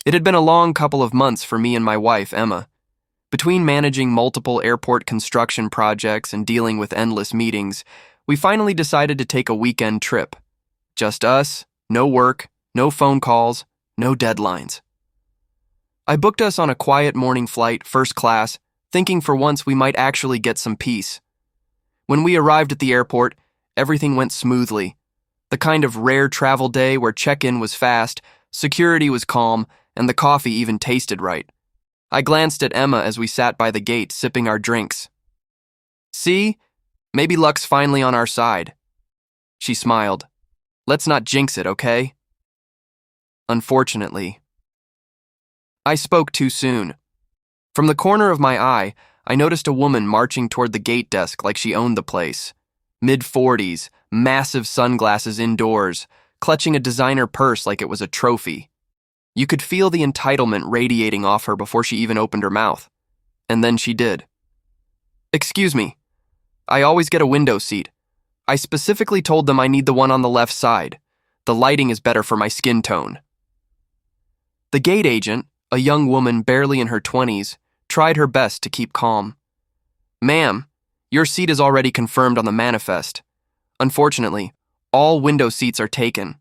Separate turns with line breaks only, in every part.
It had been a long couple of months for me and my wife, Emma. Between managing multiple airport construction projects and dealing with endless meetings, we finally decided to take a weekend trip. Just us, no work, no phone calls, no deadlines. I booked us on a quiet morning flight, first class, thinking for once we might actually get some peace. When we arrived at the airport, everything went smoothly. The kind of rare travel day where check-in was fast, security was calm, and the coffee even tasted right. I glanced at Emma as we sat by the gate sipping our drinks. "See? Maybe luck's finally on our side." She smiled. "Let's not jinx it, okay?" Unfortunately. I spoke too soon. From the corner of my eye, I noticed a woman marching toward the gate desk like she owned the place. Mid-40s, massive sunglasses indoors, clutching a designer purse like it was a trophy. You could feel the entitlement radiating off her before she even opened her mouth. And then she did. "Excuse me. I always get a window seat. I specifically told them I need the one on the left side. The lighting is better for my skin tone." The gate agent, a young woman barely in her 20s, tried her best to keep calm. "Ma'am, your seat is already confirmed on the manifest. Unfortunately, all window seats are taken."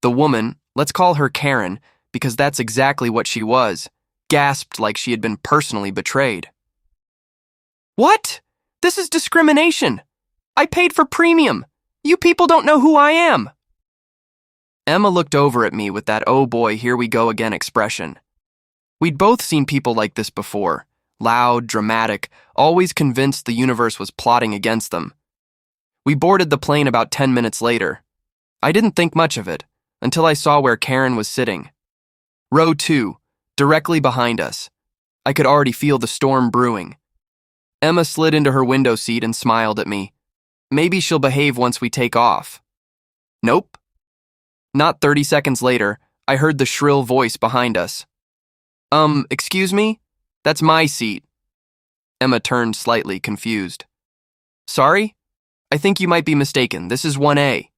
The woman, let's call her Karen, because that's exactly what she was, gasped like she had been personally betrayed. "What? This is discrimination. I paid for premium. You people don't know who I am." Emma looked over at me with that "oh boy, here we go again" expression. We'd both seen people like this before, loud, dramatic, always convinced the universe was plotting against them. We boarded the plane about 10 minutes later. I didn't think much of it, until I saw where Karen was sitting. Row 2, directly behind us. I could already feel the storm brewing. Emma slid into her window seat and smiled at me. "Maybe she'll behave once we take off." Nope. Not 30 seconds later, I heard the shrill voice behind us. Excuse me? That's my seat." Emma turned slightly confused. "Sorry? I think you might be mistaken. This is 1A.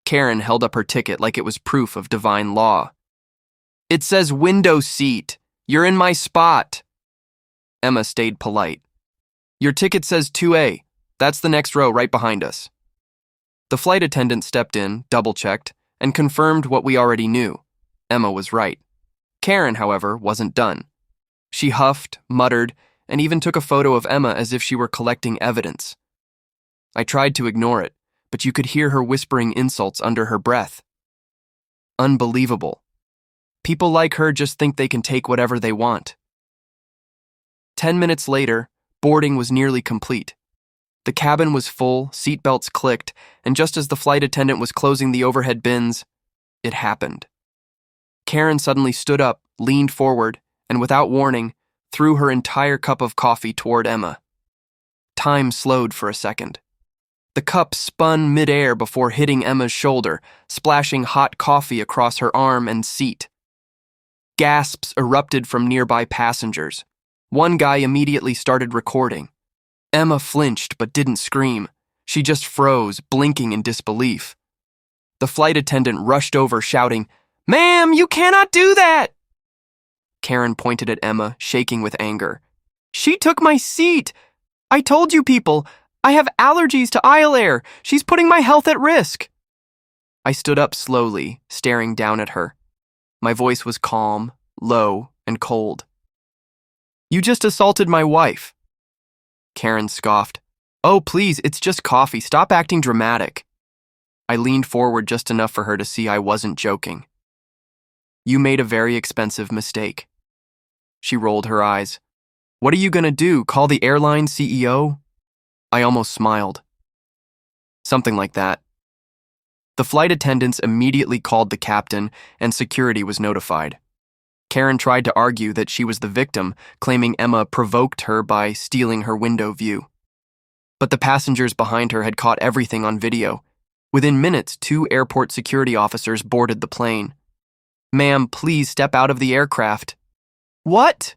Karen held up her ticket like it was proof of divine law. "It says window seat. You're in my spot." Emma stayed polite. "Your ticket says 2A. That's the next row right behind us." The flight attendant stepped in, double-checked, and confirmed what we already knew. Emma was right. Karen, however, wasn't done. She huffed, muttered, and even took a photo of Emma as if she were collecting evidence. I tried to ignore it, but you could hear her whispering insults under her breath. Unbelievable. People like her just think they can take whatever they want. 10 minutes later, boarding was nearly complete. The cabin was full, seatbelts clicked, and just as the flight attendant was closing the overhead bins, it happened. Karen suddenly stood up, leaned forward, and without warning, threw her entire cup of coffee toward Emma. Time slowed for a second. The cup spun midair before hitting Emma's shoulder, splashing hot coffee across her arm and seat. Gasps erupted from nearby passengers. One guy immediately started recording. Emma flinched but didn't scream. She just froze, blinking in disbelief. The flight attendant rushed over, shouting, "Ma'am, you cannot do that!" Karen pointed at Emma, shaking with anger. "She took my seat! I told you people, I have allergies to aisle air. She's putting my health at risk." I stood up slowly, staring down at her. My voice was calm, low, and cold. "You just assaulted my wife." Karen scoffed. "Oh, please, it's just coffee. Stop acting dramatic." I leaned forward just enough for her to see I wasn't joking. "You made a very expensive mistake." She rolled her eyes. "What are you gonna do, call the airline CEO?" I almost smiled. "Something like that." The flight attendants immediately called the captain, and security was notified. Karen tried to argue that she was the victim, claiming Emma provoked her by stealing her window view. But the passengers behind her had caught everything on video. Within minutes, 2 airport security officers boarded the plane. "Ma'am, please step out of the aircraft." "What?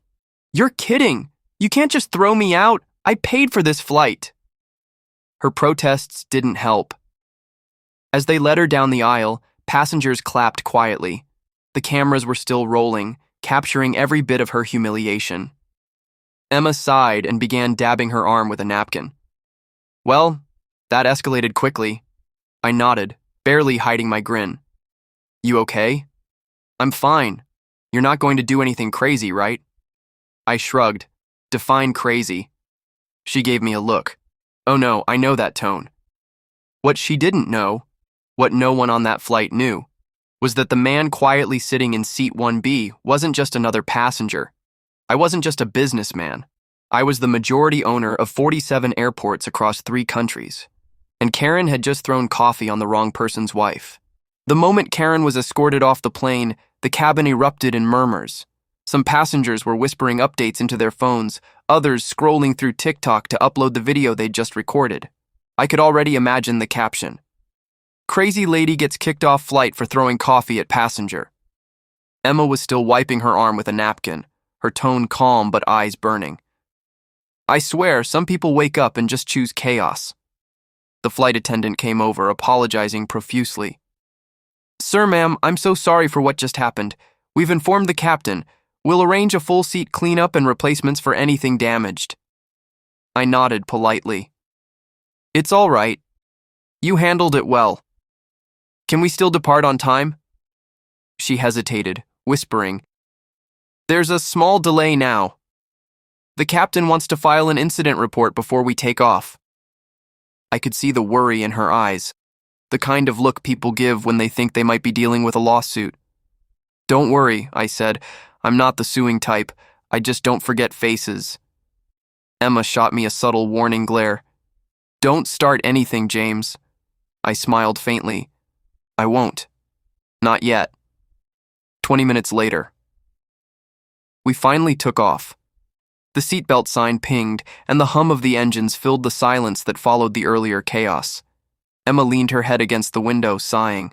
You're kidding. You can't just throw me out. I paid for this flight." Her protests didn't help. As they led her down the aisle, passengers clapped quietly. The cameras were still rolling, capturing every bit of her humiliation. Emma sighed and began dabbing her arm with a napkin. Well, that escalated quickly. I nodded, barely hiding my grin. You okay? I'm fine. You're not going to do anything crazy, right? I shrugged. Define crazy. She gave me a look. Oh no, I know that tone. What she didn't know, what no one on that flight knew, was that the man quietly sitting in seat 1B wasn't just another passenger. I wasn't just a businessman. I was the majority owner of 47 airports across 3 countries. And Karen had just thrown coffee on the wrong person's wife. The moment Karen was escorted off the plane, the cabin erupted in murmurs. Some passengers were whispering updates into their phones, others scrolling through TikTok to upload the video they'd just recorded. I could already imagine the caption. Crazy lady gets kicked off flight for throwing coffee at passenger. Emma was still wiping her arm with a napkin, her tone calm but eyes burning. I swear, some people wake up and just choose chaos. The flight attendant came over, apologizing profusely. Sir, ma'am, I'm so sorry for what just happened. We've informed the captain. We'll arrange a full seat cleanup and replacements for anything damaged. I nodded politely. It's all right. You handled it well. Can we still depart on time? She hesitated, whispering. There's a small delay now. The captain wants to file an incident report before we take off. I could see the worry in her eyes, the kind of look people give when they think they might be dealing with a lawsuit. Don't worry, I said. I'm not the suing type. I just don't forget faces. Emma shot me a subtle warning glare. Don't start anything, James. I smiled faintly. I won't. Not yet. 20 minutes later. We finally took off. The seatbelt sign pinged, and the hum of the engines filled the silence that followed the earlier chaos. Emma leaned her head against the window, sighing.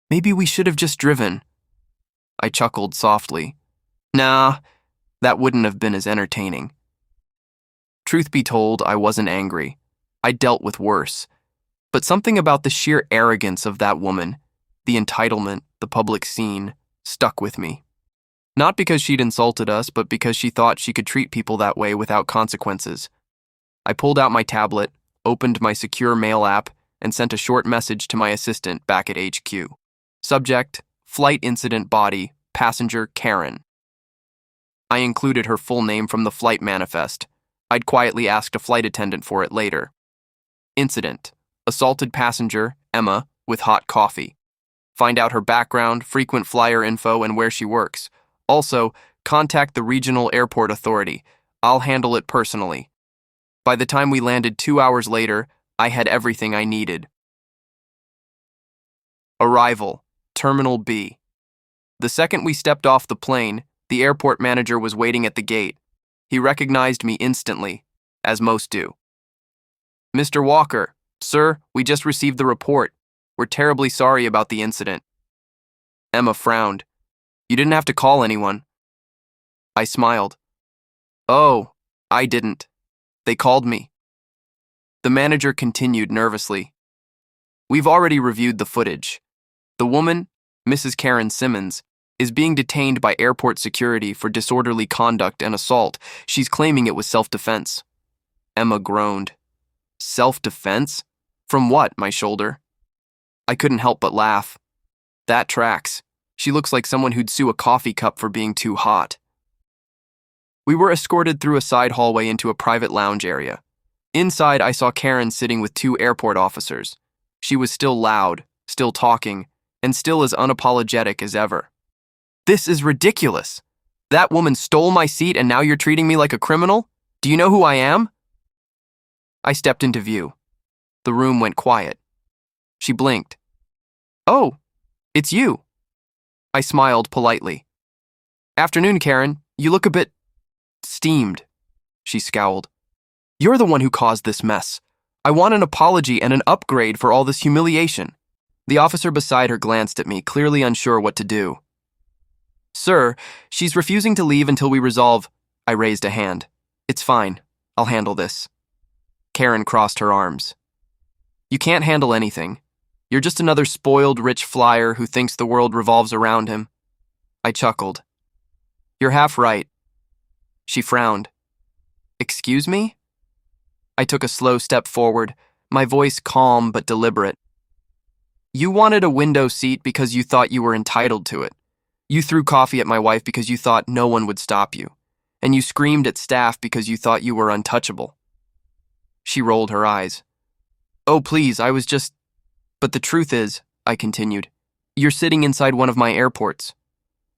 Maybe we should have just driven. I chuckled softly. Nah, that wouldn't have been as entertaining. Truth be told, I wasn't angry. I dealt with worse. But something about the sheer arrogance of that woman, the entitlement, the public scene, stuck with me. Not because she'd insulted us, but because she thought she could treat people that way without consequences. I pulled out my tablet, opened my secure mail app, and sent a short message to my assistant back at HQ. Subject, Flight Incident Body, Passenger Karen. I included her full name from the flight manifest. I'd quietly asked a flight attendant for it later. Incident, assaulted passenger, Emma, with hot coffee. Find out her background, frequent flyer info, and where she works. Also, contact the regional airport authority. I'll handle it personally. By the time we landed 2 hours later, I had everything I needed. Arrival, Terminal B. The second we stepped off the plane, the airport manager was waiting at the gate. He recognized me instantly, as most do. Mr. Walker, sir, we just received the report. We're terribly sorry about the incident. Emma frowned. You didn't have to call anyone. I smiled. Oh, I didn't. They called me. The manager continued nervously. We've already reviewed the footage. The woman, Mrs. Karen Simmons, is being detained by airport security for disorderly conduct and assault. She's claiming it was self-defense. Emma groaned. Self-defense? From what, my shoulder? I couldn't help but laugh. That tracks. She looks like someone who'd sue a coffee cup for being too hot. We were escorted through a side hallway into a private lounge area. Inside, I saw Karen sitting with 2 airport officers. She was still loud, still talking, and still as unapologetic as ever. This is ridiculous. That woman stole my seat and now you're treating me like a criminal? Do you know who I am? I stepped into view. The room went quiet. She blinked. Oh, it's you. I smiled politely. Afternoon, Karen. You look a bit steamed. She scowled. You're the one who caused this mess. I want an apology and an upgrade for all this humiliation. The officer beside her glanced at me, clearly unsure what to do. Sir, she's refusing to leave until we resolve. I raised a hand. It's fine. I'll handle this. Karen crossed her arms. You can't handle anything. You're just another spoiled rich flyer who thinks the world revolves around him. I chuckled. You're half right. She frowned. Excuse me? I took a slow step forward, my voice calm but deliberate. You wanted a window seat because you thought you were entitled to it. You threw coffee at my wife because you thought no one would stop you. And you screamed at staff because you thought you were untouchable. She rolled her eyes. Oh, please, I was just... But the truth is, I continued, you're sitting inside one of my airports.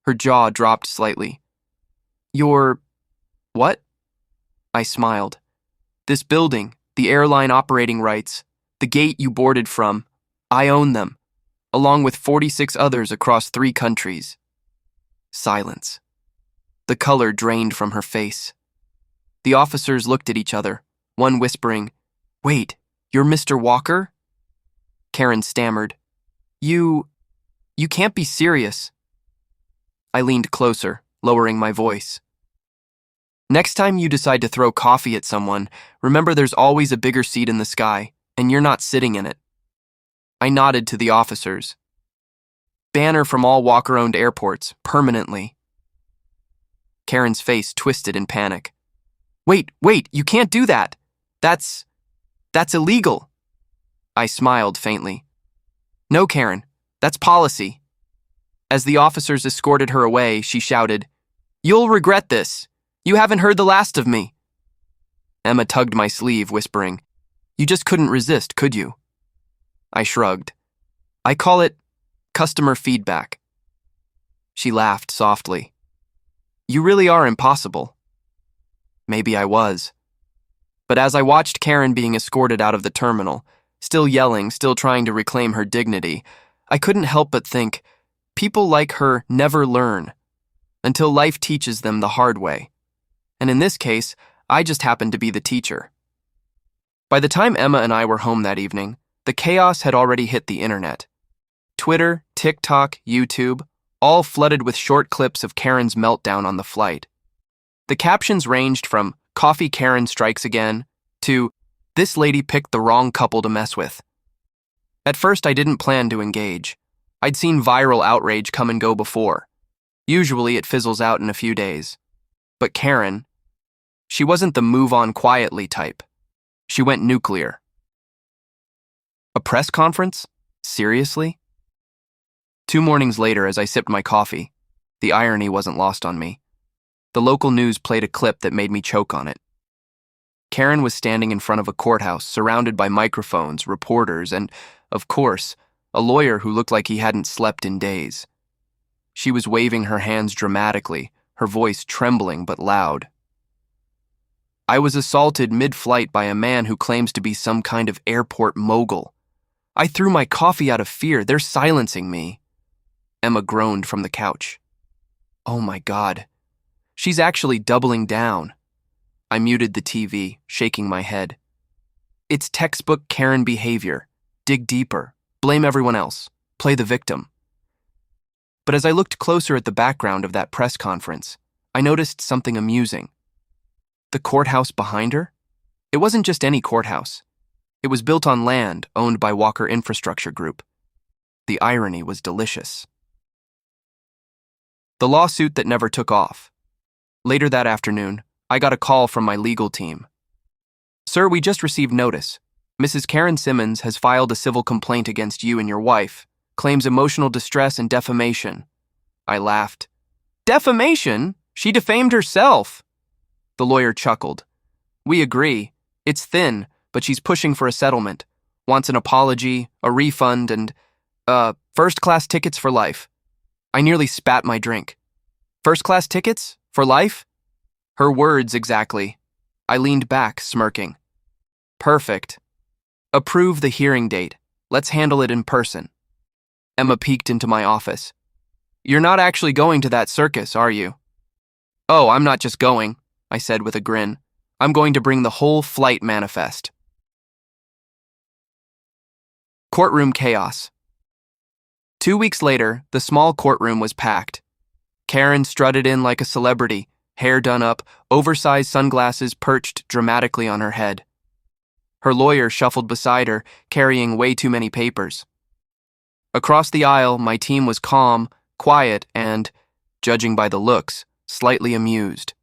Her jaw dropped slightly. You're... what? I smiled. This building, the airline operating rights, the gate you boarded from, I own them, along with 46 others across 3 countries. Silence. The color drained from her face. The officers looked at each other, one whispering, Wait, you're Mr. Walker? Karen stammered. You can't be serious. I leaned closer, lowering my voice. Next time you decide to throw coffee at someone, remember there's always a bigger seat in the sky, and you're not sitting in it. I nodded to the officers. Banner from all Walker-owned airports, permanently. Karen's face twisted in panic. Wait, you can't do that. That's illegal. I smiled faintly. No, Karen, that's policy. As the officers escorted her away, she shouted, You'll regret this. You haven't heard the last of me. Emma tugged my sleeve, whispering, You just couldn't resist, could you? I shrugged. I call it customer feedback. She laughed softly. You really are impossible. Maybe I was. But as I watched Karen being escorted out of the terminal, still yelling, still trying to reclaim her dignity, I couldn't help but think, people like her never learn until life teaches them the hard way. And in this case, I just happened to be the teacher. By the time Emma and I were home that evening, the chaos had already hit the internet. Twitter, TikTok, YouTube, all flooded with short clips of Karen's meltdown on the flight. The captions ranged from, Coffee Karen strikes again, to, This lady picked the wrong couple to mess with. At first, I didn't plan to engage. I'd seen viral outrage come and go before. Usually, it fizzles out in a few days. But Karen, she wasn't the move on quietly type. She went nuclear. A press conference? Seriously? 2 mornings later, as I sipped my coffee, the irony wasn't lost on me. The local news played a clip that made me choke on it. Karen was standing in front of a courthouse, surrounded by microphones, reporters, and, of course, a lawyer who looked like he hadn't slept in days. She was waving her hands dramatically, her voice trembling but loud. I was assaulted mid-flight by a man who claims to be some kind of airport mogul. I threw my coffee out of fear. They're silencing me. Emma groaned from the couch. Oh my God. She's actually doubling down. I muted the TV, shaking my head. It's textbook Karen behavior. Dig deeper. Blame everyone else. Play the victim. But as I looked closer at the background of that press conference, I noticed something amusing. The courthouse behind her? It wasn't just any courthouse. It was built on land owned by Walker Infrastructure Group. The irony was delicious. The lawsuit that never took off. Later that afternoon, I got a call from my legal team. Sir, we just received notice. Mrs. Karen Simmons has filed a civil complaint against you and your wife, claims emotional distress and defamation. I laughed. Defamation? She defamed herself. The lawyer chuckled. We agree. It's thin, but she's pushing for a settlement. Wants an apology, a refund, and, first-class tickets for life. I nearly spat my drink. First-class tickets? For life? Her words exactly. I leaned back, smirking. Perfect. Approve the hearing date. Let's handle it in person. Emma peeked into my office. You're not actually going to that circus, are you? Oh, I'm not just going, I said with a grin. I'm going to bring the whole flight manifest. Courtroom chaos. 2 weeks later, the small courtroom was packed. Karen strutted in like a celebrity, hair done up, oversized sunglasses perched dramatically on her head. Her lawyer shuffled beside her, carrying way too many papers. Across the aisle, my team was calm, quiet, and, judging by the looks, slightly amused.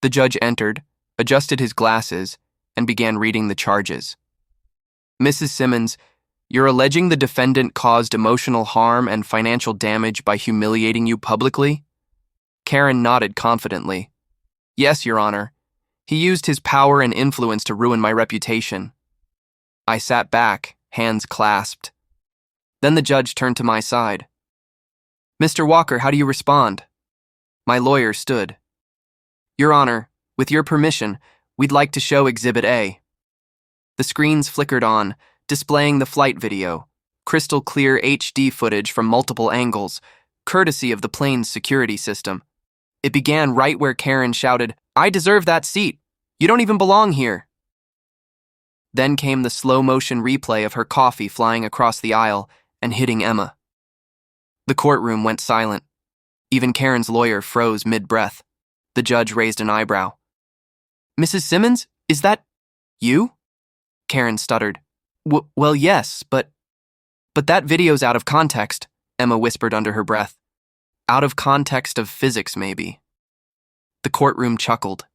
The judge entered, adjusted his glasses, and began reading the charges. Mrs. Simmons, you're alleging the defendant caused emotional harm and financial damage by humiliating you publicly? Karen nodded confidently. Yes, Your Honor. He used his power and influence to ruin my reputation. I sat back, hands clasped. Then the judge turned to my side. Mr. Walker, how do you respond? My lawyer stood. Your Honor, with your permission, we'd like to show Exhibit A. The screens flickered on, displaying the flight video, crystal clear HD footage from multiple angles, courtesy of the plane's security system. It began right where Karen shouted, I deserve that seat. You don't even belong here. Then came the slow-motion replay of her coffee flying across the aisle and hitting Emma. The courtroom went silent. Even Karen's lawyer froze mid-breath. The judge raised an eyebrow. Mrs. Simmons, is that you? Karen stuttered. Well, yes, but that video's out of context, Emma whispered under her breath. Out of context of physics, maybe. The courtroom chuckled.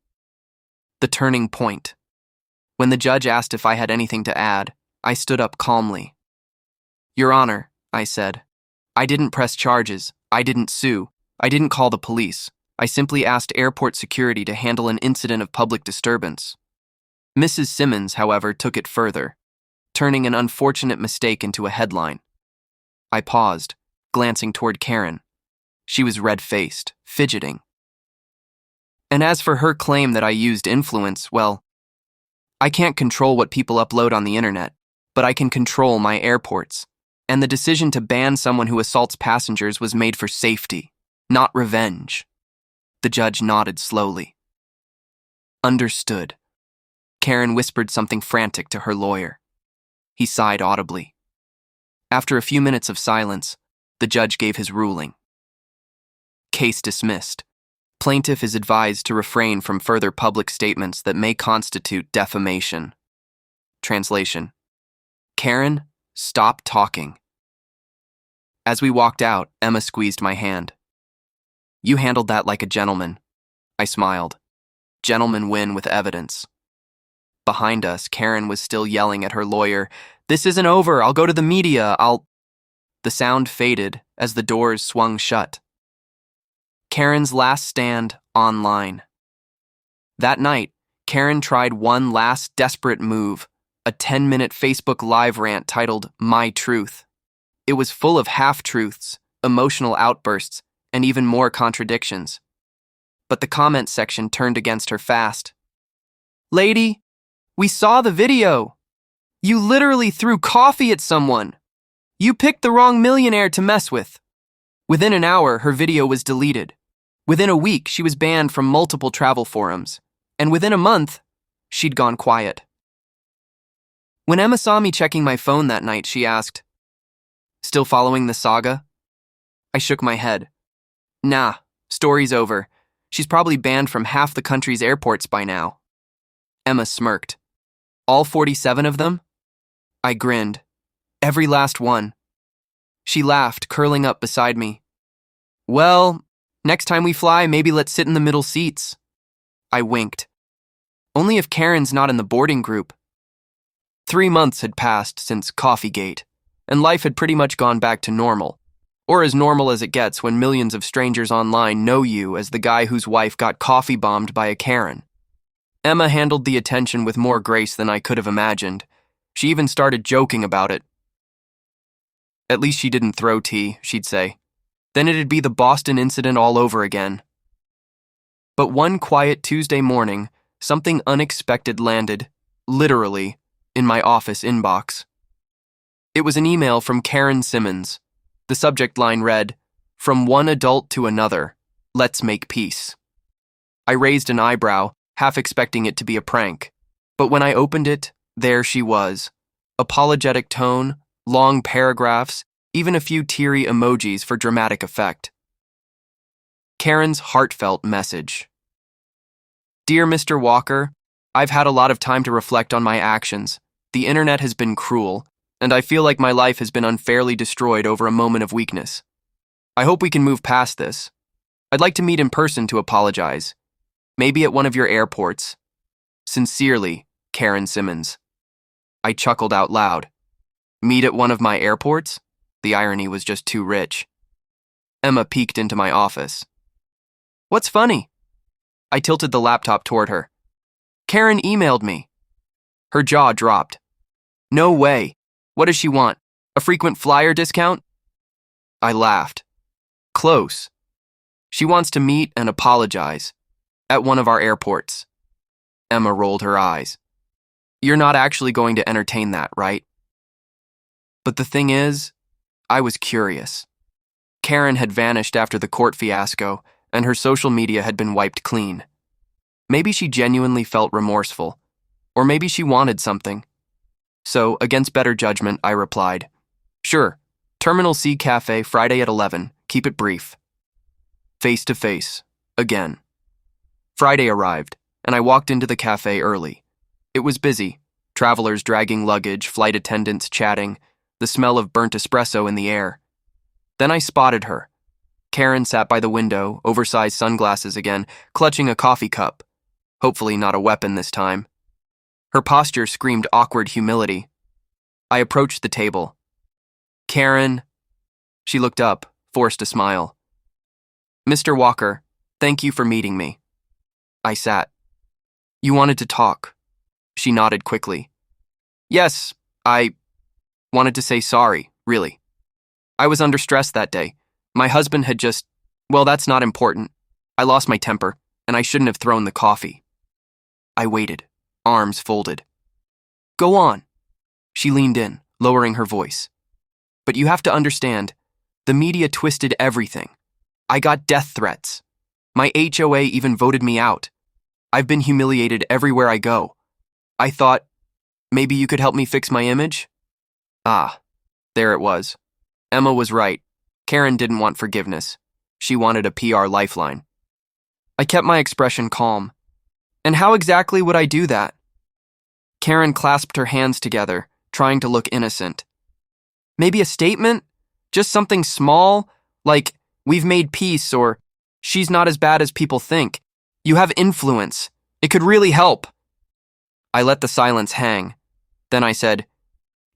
The turning point. When the judge asked if I had anything to add, I stood up calmly. Your Honor, I said, I didn't press charges, I didn't sue, I didn't call the police. I simply asked airport security to handle an incident of public disturbance. Mrs. Simmons, however, took it further, turning an unfortunate mistake into a headline. I paused, glancing toward Karen. She was red-faced, fidgeting. And as for her claim that I used influence, well, I can't control what people upload on the internet, but I can control my airports. And the decision to ban someone who assaults passengers was made for safety, not revenge. The judge nodded slowly. Understood. Karen whispered something frantic to her lawyer. He sighed audibly. After a few minutes of silence, the judge gave his ruling. Case dismissed. Plaintiff is advised to refrain from further public statements that may constitute defamation. Translation. Karen, stop talking. As we walked out, Emma squeezed my hand. You handled that like a gentleman. I smiled. Gentlemen win with evidence. Behind us, Karen was still yelling at her lawyer, This isn't over, I'll go to the media, The sound faded as the doors swung shut. Karen's last stand online. That night, Karen tried one last desperate move, a 10-minute Facebook Live rant titled My Truth. It was full of half-truths, emotional outbursts, and even more contradictions. But the comment section turned against her fast. Lady, we saw the video. You literally threw coffee at someone. You picked the wrong millionaire to mess with. Within an hour, her video was deleted. Within a week, she was banned from multiple travel forums. And within a month, she'd gone quiet. When Emma saw me checking my phone that night, she asked, Still following the saga? I shook my head. Nah, story's over. She's probably banned from half the country's airports by now. Emma smirked. All 47 of them? I grinned. Every last one. She laughed, curling up beside me. Well, next time we fly, maybe let's sit in the middle seats. I winked. Only if Karen's not in the boarding group. 3 months had passed since Coffeegate, and life had pretty much gone back to normal. Or as normal as it gets when millions of strangers online know you as the guy whose wife got coffee bombed by a Karen. Emma handled the attention with more grace than I could have imagined. She even started joking about it. At least she didn't throw tea, she'd say. Then it'd be the Boston incident all over again. But one quiet Tuesday morning, something unexpected landed, literally, in my office inbox. It was an email from Karen Simmons. The subject line read, From one adult to another, let's make peace. I raised an eyebrow, half expecting it to be a prank. But when I opened it, there she was. Apologetic tone, long paragraphs, even a few teary emojis for dramatic effect. Karen's heartfelt message. Dear Mr. Walker, I've had a lot of time to reflect on my actions. The internet has been cruel, and I feel like my life has been unfairly destroyed over a moment of weakness. I hope we can move past this. I'd like to meet in person to apologize. Maybe at one of your airports. Sincerely, Karen Simmons. I chuckled out loud. Meet at one of my airports? The irony was just too rich. Emma peeked into my office. What's funny? I tilted the laptop toward her. Karen emailed me. Her jaw dropped. No way. What does she want? A frequent flyer discount? I laughed. Close. She wants to meet and apologize. At one of our airports. Emma rolled her eyes. You're not actually going to entertain that, right? But the thing is, I was curious. Karen had vanished after the court fiasco, and her social media had been wiped clean. Maybe she genuinely felt remorseful, or maybe she wanted something. So, against better judgment, I replied, Sure, Terminal C Cafe, Friday at 11, keep it brief. Face to face, again. Friday arrived, and I walked into the cafe early. It was busy, travelers dragging luggage, flight attendants chatting, the smell of burnt espresso in the air. Then I spotted her. Karen sat by the window, oversized sunglasses again, clutching a coffee cup. Hopefully not a weapon this time. Her posture screamed awkward humility. I approached the table. Karen. She looked up, forced a smile. Mr. Walker, thank you for meeting me. I sat. You wanted to talk. She nodded quickly. Yes, I wanted to say sorry, really. I was under stress that day. My husband had just, well, that's not important. I lost my temper, and I shouldn't have thrown the coffee. I waited, arms folded. Go on. She leaned in, lowering her voice. But you have to understand, the media twisted everything. I got death threats. My HOA even voted me out. I've been humiliated everywhere I go. I thought, maybe you could help me fix my image? Ah, there it was. Emma was right. Karen didn't want forgiveness. She wanted a PR lifeline. I kept my expression calm. And how exactly would I do that? Karen clasped her hands together, trying to look innocent. Maybe a statement? Just something small, like, we've made peace, or she's not as bad as people think. You have influence. It could really help. I let the silence hang. Then I said,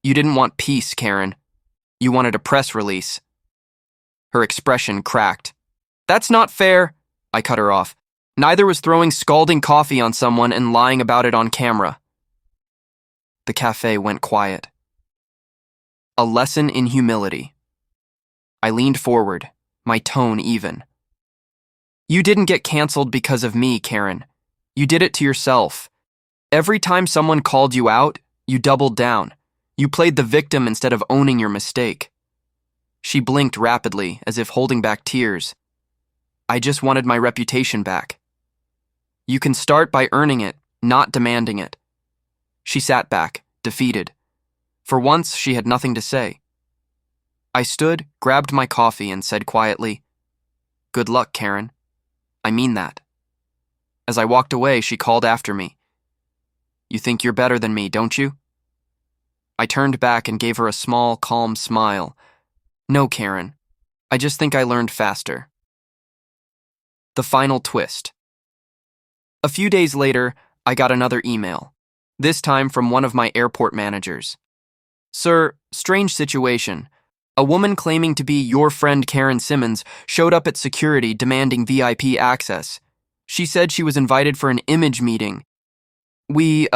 You didn't want peace, Karen. You wanted a press release. Her expression cracked. That's not fair. I cut her off. Neither was throwing scalding coffee on someone and lying about it on camera. The cafe went quiet. A lesson in humility. I leaned forward, my tone even. You didn't get canceled because of me, Karen. You did it to yourself. Every time someone called you out, you doubled down. You played the victim instead of owning your mistake. She blinked rapidly, as if holding back tears. I just wanted my reputation back. You can start by earning it, not demanding it. She sat back, defeated. For once, she had nothing to say. I stood, grabbed my coffee, and said quietly, Good luck, Karen. I mean that. As I walked away, she called after me. You think you're better than me, don't you? I turned back and gave her a small, calm smile. No, Karen. I just think I learned faster. The final twist. A few days later, I got another email, this time from one of my airport managers. Sir, strange situation. A woman claiming to be your friend Karen Simmons showed up at security demanding VIP access. She said she was invited for an image meeting. We,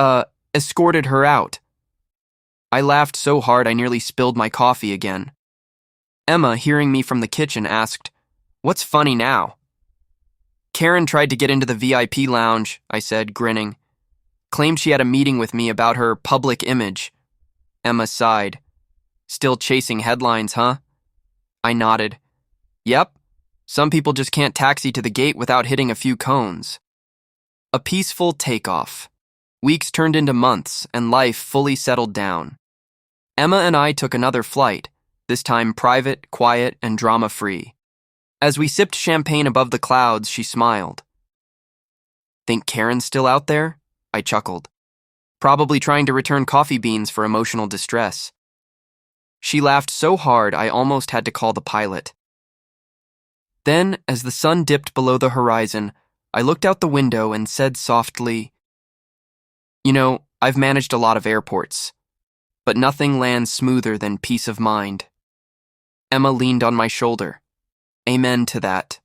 escorted her out. I laughed so hard I nearly spilled my coffee again. Emma, hearing me from the kitchen, asked, What's funny now? Karen tried to get into the VIP lounge, I said, grinning. Claimed she had a meeting with me about her public image. Emma sighed. Still chasing headlines, huh? I nodded. Yep. Some people just can't taxi to the gate without hitting a few cones. A peaceful takeoff. Weeks turned into months, and life fully settled down. Emma and I took another flight, this time private, quiet, and drama-free. As we sipped champagne above the clouds, she smiled. Think Karen's still out there? I chuckled. Probably trying to return coffee beans for emotional distress. She laughed so hard I almost had to call the pilot. Then, as the sun dipped below the horizon, I looked out the window and said softly, "You know, I've managed a lot of airports, but nothing lands smoother than peace of mind." Emma leaned on my shoulder. Amen to that.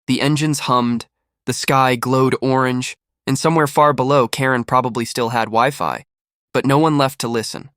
The engines hummed, the sky glowed orange, and somewhere far below Karen probably still had Wi-Fi, but no one left to listen.